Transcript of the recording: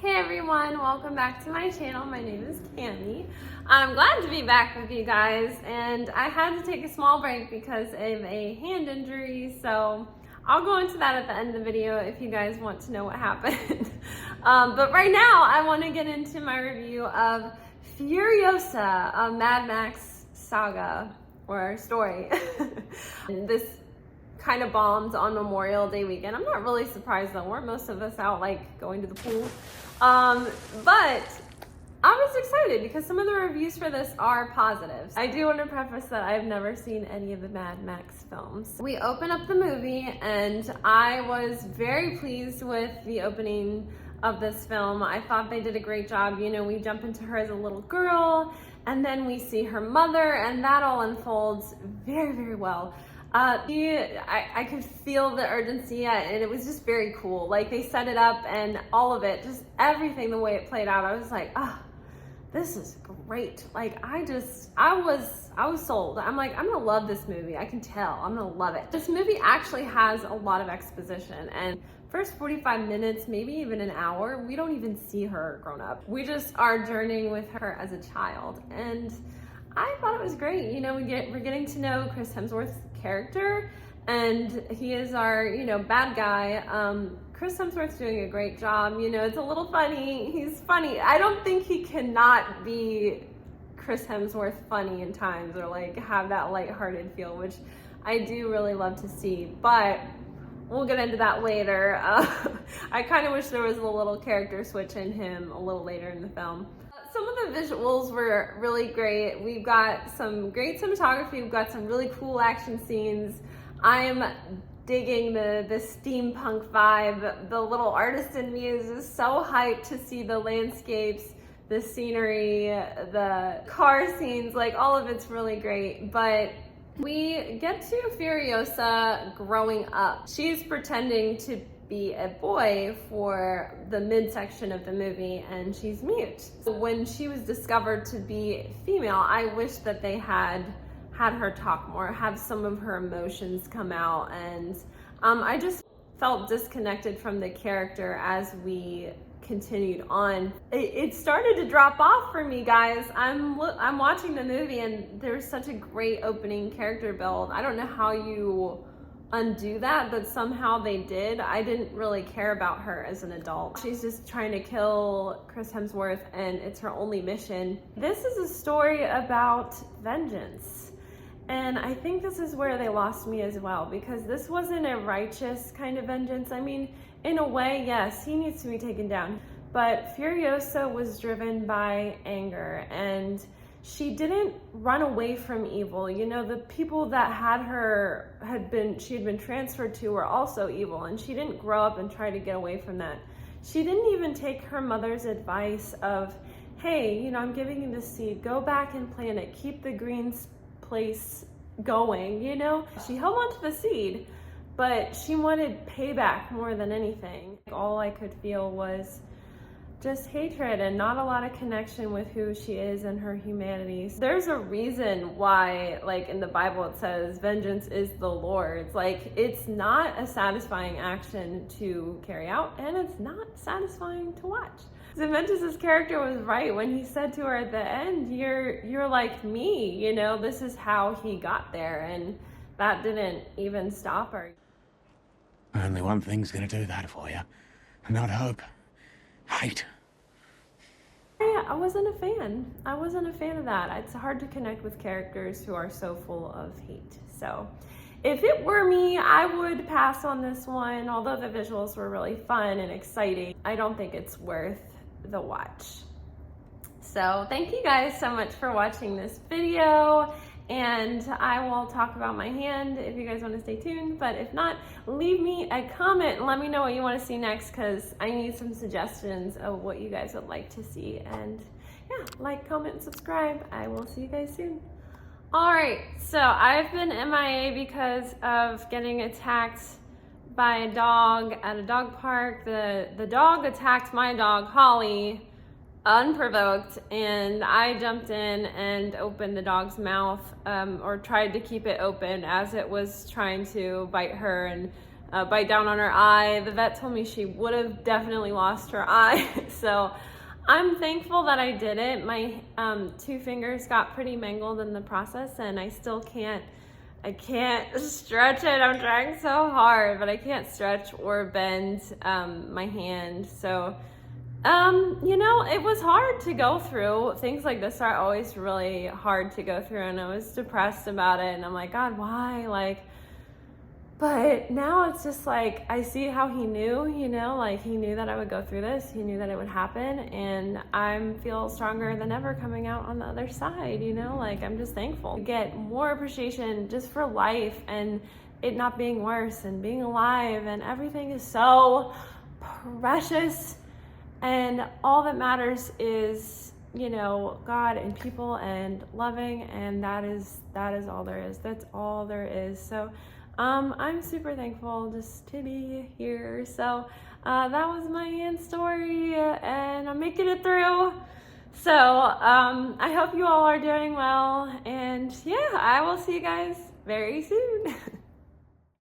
Hey everyone, welcome back to my channel. My name is Cami. I'm glad to be back with you guys, and I had to take a small break because of a hand injury, so I'll go into that at the end of the video if you guys want to know what happened. But right now I want to get into my review of Furiosa, a Mad Max saga or story. This kind of bombed on Memorial Day weekend. I'm not really surprised though. Weren't most of us out like going to the pool? But I was excited because some of the reviews for this are positive. I do want to preface that I've never seen any of the Mad Max films. We open up the movie and I was very pleased with the opening of this film. I thought they did a great job. You know, we jump into her as a little girl and then we see her mother, and that all unfolds very, very well. I could feel the urgency and it was just very cool. Like, they set it up and all of it, just everything, the way it played out, I was like, oh, this is great. Like, I was sold. I'm like, I'm gonna love this movie. I can tell, I'm gonna love it. This movie actually has a lot of exposition, and first 45 minutes, maybe even an hour, we don't even see her grown up. We just are journeying with her as a child, and I thought it was great. You know, we're getting to know Chris Hemsworth's character, and he is our, you know, bad guy. Chris Hemsworth's doing a great job. You know, it's a little funny. He's funny. I don't think he cannot be Chris Hemsworth funny in times, or like have that lighthearted feel, which I do really love to see, but we'll get into that later. I kind of wish there was a little character switch in him a little later in the film. Some of the visuals were really great. We've got some great cinematography. We've got some really cool action scenes. I'm digging the steampunk vibe. The little artist in me is just so hyped to see the landscapes, the scenery, the car scenes, like all of it's really great. But we get to Furiosa growing up. She's pretending to be a boy for the midsection of the movie, and she's mute. When she was discovered to be female, I wish that they had her talk more, have some of her emotions come out, and I just felt disconnected from the character as we continued on. It started to drop off for me, guys. I'm watching the movie and there's such a great opening character build. I don't know how you undo that, but somehow they did. I didn't really care about her as an adult. She's just trying to kill Chris Hemsworth, and it's her only mission. This is a story about vengeance, and I think this is where they lost me as well, because this wasn't a righteous kind of vengeance. I mean, in a way, yes, he needs to be taken down, but Furiosa was driven by anger, and she didn't run away from evil. You know, the people that had her, she had been transferred to, were also evil, and she didn't grow up and try to get away from that. She didn't even take her mother's advice of, hey, you know, I'm giving you this seed, go back and plant it, keep the green place going, you know? She held on to the seed, but she wanted payback more than anything. All I could feel was just hatred and not a lot of connection with who she is and her humanity. There's a reason why, like in the Bible, it says vengeance is the Lord's. Like, it's not a satisfying action to carry out, and it's not satisfying to watch. Zemeckis' character was right when he said to her at the end, you're like me, you know, this is how he got there, and that didn't even stop her. Only one thing's gonna do that for you. Not hope. Hate. I wasn't a fan. I wasn't a fan of that. It's hard to connect with characters who are so full of hate. So if it were me, I would pass on this one. Although the visuals were really fun and exciting, I don't think it's worth the watch. So thank you guys so much for watching this video, and I will talk about my hand if you guys want to stay tuned. But if not, leave me a comment and let me know what you want to see next, because I need some suggestions of what you guys would like to see. And yeah, like, comment, and subscribe. I will see you guys soon. All right, so I've been MIA because of getting attacked by a dog at a dog park. The dog attacked my dog, Holly, unprovoked, and I jumped in and opened the dog's mouth, or tried to keep it open as it was trying to bite her, and bite down on her eye. The vet told me she would have definitely lost her eye. So I'm thankful that I did it. My 2 fingers got pretty mangled in the process, and I still can't stretch it. I'm trying so hard, but I can't stretch or bend my hand. So, you know, it was hard to go through. Things like this are always really hard to go through, and I was depressed about it, and I'm like, God, why? Like, but now it's just like, I see how he knew, you know, like he knew that I would go through this. He knew that it would happen, and I feel stronger than ever coming out on the other side, you know, like I'm just thankful. Get more appreciation just for life and it not being worse and being alive, and everything is so precious, and all that matters is, you know, God and people and loving, and that is all there is. That's all there is. So I'm super thankful just to be here. So that was my hand story, and I'm making it through. So I hope you all are doing well, and yeah, I will see you guys very soon.